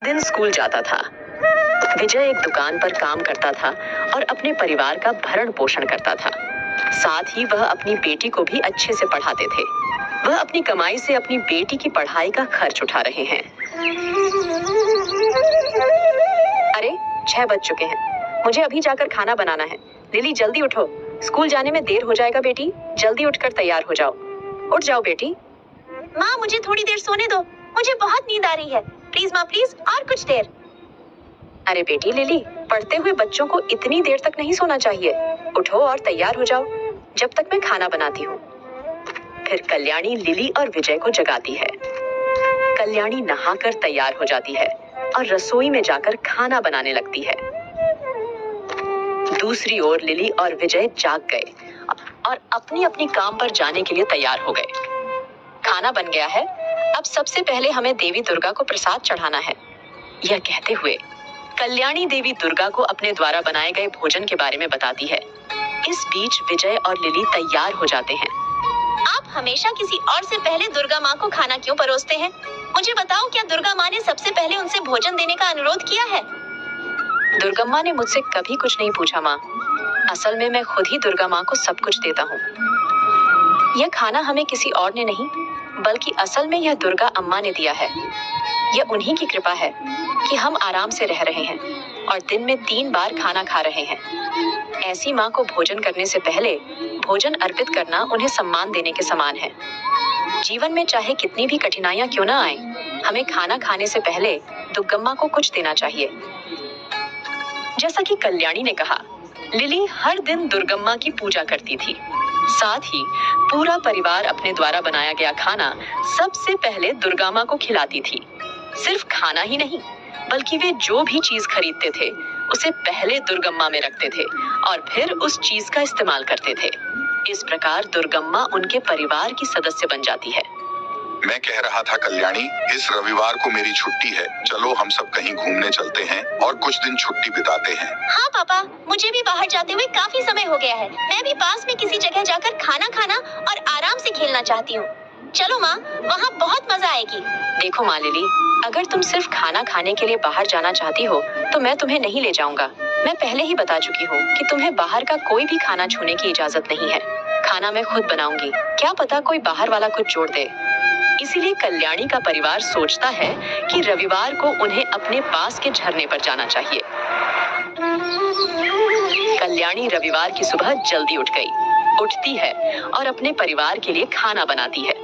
दिन स्कूल जाता था। विजय एक दुकान पर काम करता था और अपने परिवार का भरण पोषण करता था। साथ ही वह अपनी बेटी को भी अच्छे से पढ़ाते थे। वह अपनी कमाई से अपनी बेटी की पढ़ाई का खर्च उठा रहे हैं। अरे 6 बज चुके हैं, मुझे अभी जाकर खाना बनाना है। लिली जल्दी उठो, स्कूल जाने में देर हो जाएगा बेटी। जल्दी उठकर तैयार हो जाओ। उठ जाओ बेटी। माँ मुझे थोड़ी देर सोने दो, मुझे बहुत नींद आ रही है। प्लीज माँ प्लीज, और कुछ देर। अरे बेटी लिली, पढ़ते हुए बच्चों को इतनी देर तक नहीं सोना चाहिए। उठो और तैयार हो जाओ, जब तक मैं खाना बनाती हूँ। फिर कल्याणी लिली और विजय को जगाती है। कल्याणी नहाकर तैयार हो जाती है और रसोई में जाकर खाना बनाने लगती है। दूसरी ओर लिली और विजय जाग गए और अपनी अपनी काम पर जाने के लिए तैयार हो गए। खाना बन गया है, अब सबसे पहले हमें देवी दुर्गा को प्रसाद चढ़ाना है। यह कहते हुए कल्याणी देवी दुर्गा को अपने द्वारा बनाए गए भोजन के बारे में बताती है। इस बीच विजय और लिली तैयार हो जाते हैं। आप हमेशा किसी और से पहले दुर्गा माँ को खाना क्यों परोसते हैं? मुझे बताओ, क्या दुर्गा माँ ने सबसे पहले उनसे भोजन देने का अनुरोध किया है? दुर्गम्मा ने मुझसे कभी कुछ नहीं पूछा माँ। असल में मैं खुद ही दुर्गा माँ को सब कुछ देता हूँ। यह खाना हमें किसी और ने नहीं, बल्कि असल में यह दुर्गा अम्मा ने दिया है। यह उन्हीं की कृपा है कि हम आराम से रह रहे हैं और दिन में 3 बार खाना खा रहे हैं। ऐसी माँ को भोजन करने से पहले भोजन अर्पित करना उन्हें सम्मान देने के समान है। जीवन में चाहे कितनी भी कठिनाइयां क्यों ना आए, हमें खाना खाने से पहले दुर्गम्मा को कुछ देना चाहिए। जैसा कि कल्याणी ने कहा, लिली हर दिन दुर्गम्मा की पूजा करती थी। साथ ही पूरा परिवार अपने द्वारा बनाया गया खाना सबसे पहले दुर्गा माँ को खिलाती थी। सिर्फ खाना ही नहीं, बल्कि वे जो भी चीज खरीदते थे उसे पहले दुर्गम्मा में रखते थे और फिर उस चीज का इस्तेमाल करते थे। इस प्रकार दुर्गम्मा उनके परिवार की सदस्य बन जाती है। मैं कह रहा था कल्याणी, इस रविवार को मेरी छुट्टी है। चलो हम सब कहीं घूमने चलते हैं और कुछ दिन छुट्टी बिताते हैं। हाँ पापा, मुझे भी बाहर जाते हुए काफी समय हो गया है। मैं भी पास में किसी जगह जाकर खाना खाना और आराम से खेलना चाहती हूँ। चलो माँ, वहाँ बहुत मजा आएगी। देखो माँ लिली, अगर तुम सिर्फ खाना खाने के लिए बाहर जाना चाहती हो तो मैं तुम्हें नहीं ले जाऊंगा। मैं पहले ही बता चुकी हूँ कि तुम्हें बाहर का कोई भी खाना छूने की इजाजत नहीं है। खाना मैं खुद बनाऊंगी, क्या पता कोई बाहर वाला कुछ जोड़ दे। इसीलिए कल्याणी का परिवार सोचता है कि रविवार को उन्हें अपने पास के झरने पर जाना चाहिए। कल्याणी रविवार की सुबह जल्दी उठती है और अपने परिवार के लिए खाना बनाती है।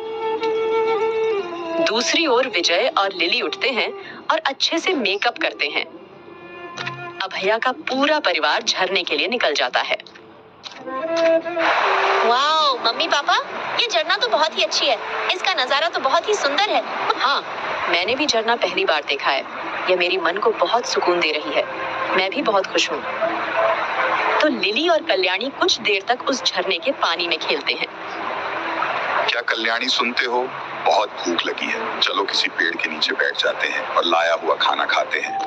दूसरी ओर विजय और लिली उठते हैं और अच्छे से मेकअप करते हैं। अभया का पूरा परिवार झरने के लिए निकल जाता है। वाओ मम्मी पापा, ये झरना तो बहुत ही अच्छी है। इसका नजारा तो बहुत ही सुंदर है। हाँ, मैंने भी झरना पहली बार देखा है। यह मेरी मन को बहुत सुकून दे रही है। मैं भी बहुत खुश हूँ। तो लिली और कल्याणी कुछ देर तक उस झरने के पानी में खेलते हैं। क्या कल्याणी सुनते हो? बहुत भूख लगी है। चलो किसी पेड़ के नीचे बैठ जाते हैं और लाया हुआ खाना खाते हैं।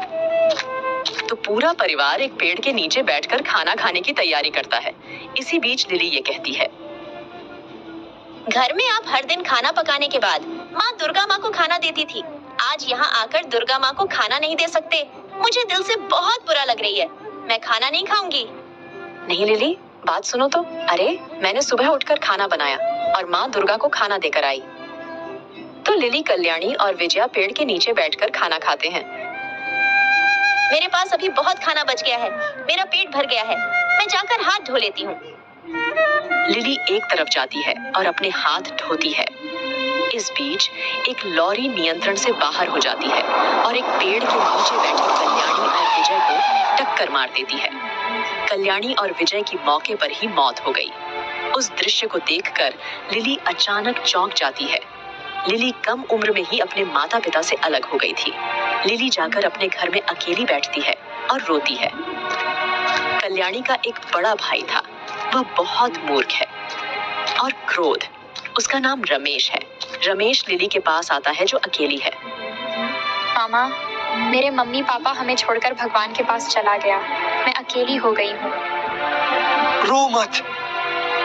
तो पूरा परिवार एक पेड़ के नीचे बैठकर खाना खाने की तैयारी करता है। इसी बीच लिली ये कहती है, घर में आप हर दिन खाना पकाने के बाद माँ दुर्गा माँ को खाना देती थी। आज यहाँ आकर दुर्गा माँ को खाना नहीं दे सकते। मुझे दिल से बहुत बुरा लग रही है। मैं खाना नहीं खाऊंगी। नहीं लिली, बात सुनो तो। अरे मैंने सुबह उठकर खाना बनाया और माँ दुर्गा को खाना देकर आई। तो लिली, कल्याणी और विजया पेड़ के नीचे बैठकर खाना खाते हैं। मेरे पास अभी बहुत खाना बच गया है। मेरा पेट भर गया है। मैं जाकर हाथ धो लेती हूँ। लिली एक तरफ जाती है और अपने हाथ धोती है। इस बीच एक लॉरी नियंत्रण से बाहर हो जाती है और एक पेड़ के नीचे बैठे कल्याणी और विजय को टक्कर मार देती है। कल्याणी और विजय की मौके पर ही मौत हो गई। उस दृश्य को देखकर लिली अचानक चौंक जाती है। लिली कम उम्र में ही अपने माता पिता से अलग हो गई थी। लिली जाकर अपने घर में अकेली बैठती है और रोती है। कल्याणी का एक बड़ा भाई था। वह बहुत मूर्ख है और क्रोध। उसका नाम रमेश है। रमेश लिली के पास आता है जो अकेली है। मामा, मेरे मम्मी पापा हमें छोड़कर भगवान के पास चला गया। मैं अकेली हो गई हूँ। रो मत।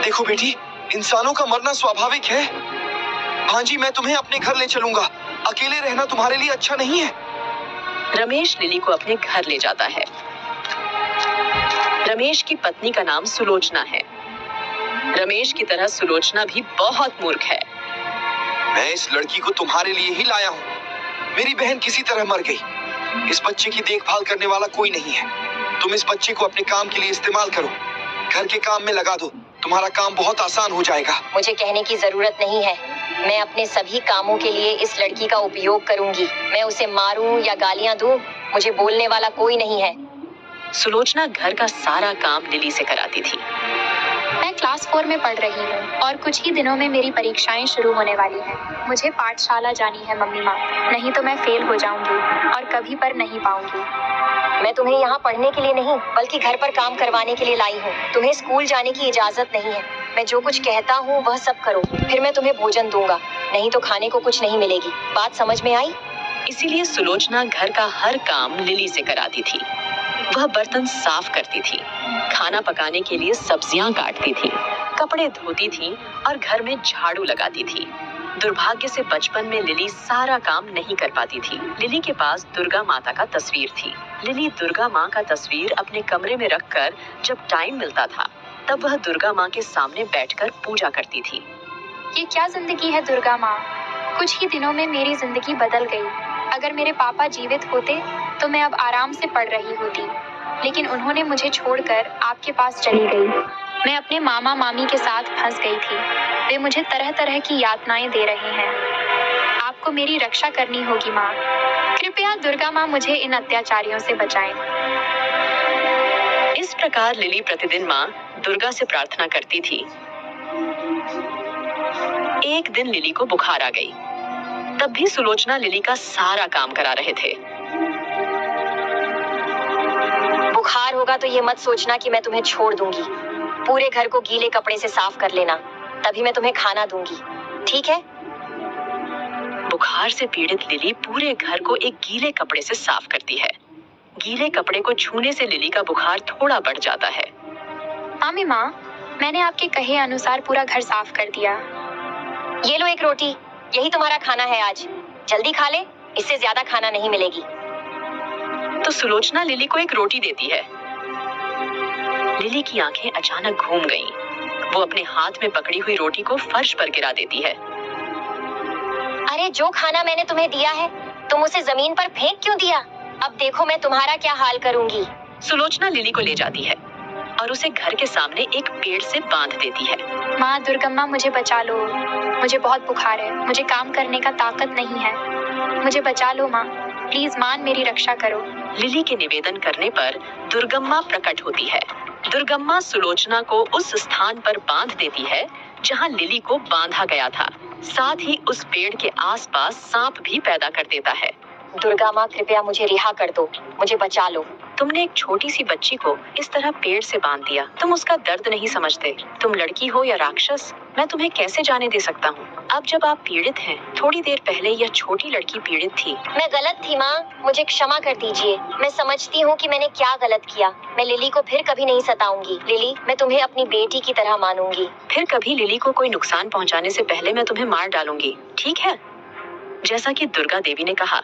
देखो बेटी, इंसानों का मरना स्वाभाविक है। हाँ जी, मैं तुम्हें अपने घर ले चलूंगा। अकेले रहना तुम्हारे लिए अच्छा नहीं है। रमेश लिली को अपने घर ले जाता है। रमेश की पत्नी का नाम सुलोचना है। रमेश की तरह सुलोचना भी बहुत मूर्ख है। मैं इस लड़की को तुम्हारे लिए ही लाया हूँ। मेरी बहन किसी तरह मर गई। इस बच्चे की देखभाल करने वाला कोई नहीं है। तुम इस बच्चे को अपने काम के लिए इस्तेमाल करो, घर के काम में लगा दो। तुम्हारा काम बहुत आसान हो जाएगा। मुझे कहने की जरूरत नहीं है। मैं अपने सभी कामों के लिए इस लड़की का उपयोग करूंगी। मैं उसे मारूं या गालियां दूं, मुझे बोलने वाला कोई नहीं है। सुलोचना घर का सारा काम लिली से कराती थी। मैं क्लास 4 में पढ़ रही हूँ और कुछ ही दिनों में मेरी परीक्षाएं शुरू होने वाली हैं। मुझे पाठशाला जानी है मम्मी माँ, नहीं तो मैं फेल हो जाऊंगी और कभी पर नहीं पाऊंगी। मैं तुम्हें यहाँ पढ़ने के लिए नहीं बल्कि घर पर काम करवाने के लिए लाई हूँ। तुम्हें स्कूल जाने की इजाजत नहीं है। मैं जो कुछ कहता हूँ वह सब करो, फिर मैं तुम्हें भोजन दूंगा, नहीं तो खाने को कुछ नहीं मिलेगी। बात समझ में आई? इसीलिए सुलोचना घर का हर काम लिली से कराती थी। वह बर्तन साफ करती थी, खाना पकाने के लिए सब्जियां काटती थी, कपड़े धोती थी और घर में झाड़ू लगाती थी। दुर्भाग्य से बचपन में लिली सारा काम नहीं कर पाती थी। लिली के पास दुर्गा माता का तस्वीर थी। लिली दुर्गा माँ का तस्वीर अपने कमरे में रखकर जब टाइम मिलता था तब वह दुर्गा माँ के सामने बैठकर पूजा करती थी। ये क्या जिंदगी है दुर्गा माँ। कुछ ही दिनों में मेरी जिंदगी बदल गई। अगर मेरे पापा जीवित होते तो मैं अब आराम से पढ़ रही होती, लेकिन उन्होंने मुझे छोड़कर आपके पास चली गई। मैं अपने मामा मामी के साथ फंस गई थी। वे मुझे तरह तरह की यातनाएं दे रहे हैं। आपको मेरी रक्षा करनी होगी माँ। कृपया दुर्गा माँ मुझे इन अत्याचारियों से बचाएं। इस प्रकार लिली प्रतिदिन माँ दुर्गा से प्रार्थना करती थी। एक दिन लिली को बुखार आ गई। तब भी सुलोचना लिली का सारा काम करा रहे थे। बुखार होगा तो ये मत सोचना कि मैं तुम्हें छोड़ दूंगी। पूरे घर को गीले कपड़े से साफ कर लेना, तभी मैं तुम्हें खाना दूंगी, ठीक है? बुखार से पीड़ित लिली पूरे घर को एक गीले कपड़े से साफ करती है। गीले कपड़े को छूने से लिली का बुखार थोड़ा बढ़ जाता है। मामी माँ, मैंने आपके कहे अनुसार पूरा घर साफ कर दिया। ये लो एक रोटी, यही तुम्हारा खाना है आज। जल्दी खा ले, इससे ज्यादा खाना नहीं मिलेगी। तो सुलोचना लिली को एक रोटी देती है। लिली की आंखें अचानक घूम गईं। वो अपने हाथ में पकड़ी हुई रोटी को फर्श पर गिरा देती है। अरे जो खाना मैंने तुम्हें दिया है, तुम उसे जमीन पर फेंक क्यों दिया? अब देखो मैं तुम्हारा क्या हाल करूंगी। सुलोचना लिली को ले जाती है और उसे घर के सामने एक पेड़ से बांध देती है। माँ दुर्गम्मा मुझे बचा लो, मुझे बहुत बुखार है, मुझे काम करने का ताकत नहीं है, मुझे बचा लो माँ, प्लीज मान मेरी रक्षा करो। लिली के निवेदन करने पर दुर्गम्मा प्रकट होती है। दुर्गम्मा सुलोचना को उस स्थान पर बांध देती है जहां लिली को बांधा गया था। साथ ही उस पेड़ के आसपास सांप भी पैदा कर देता है। दुर्गा माँ कृपया मुझे रिहा कर दो, मुझे बचा लो। तुमने एक छोटी सी बच्ची को इस तरह पेड़ से बांध दिया। तुम उसका दर्द नहीं समझते। तुम लड़की हो या राक्षस, मैं तुम्हें कैसे जाने दे सकता हूँ। अब जब आप पीड़ित हैं, थोड़ी देर पहले यह छोटी लड़की पीड़ित थी। मैं गलत थी माँ, मुझे क्षमा कर दीजिए। मैं समझती हूँ कि मैंने क्या गलत किया। मैं लिली को फिर कभी नहीं सताऊंगी। लिली, मैं तुम्हें अपनी बेटी की तरह मानूंगी। फिर कभी लिली को कोई नुकसान पहुँचाने से पहले मैं तुम्हें मार डालूंगी, ठीक है? जैसा कि दुर्गा देवी ने कहा।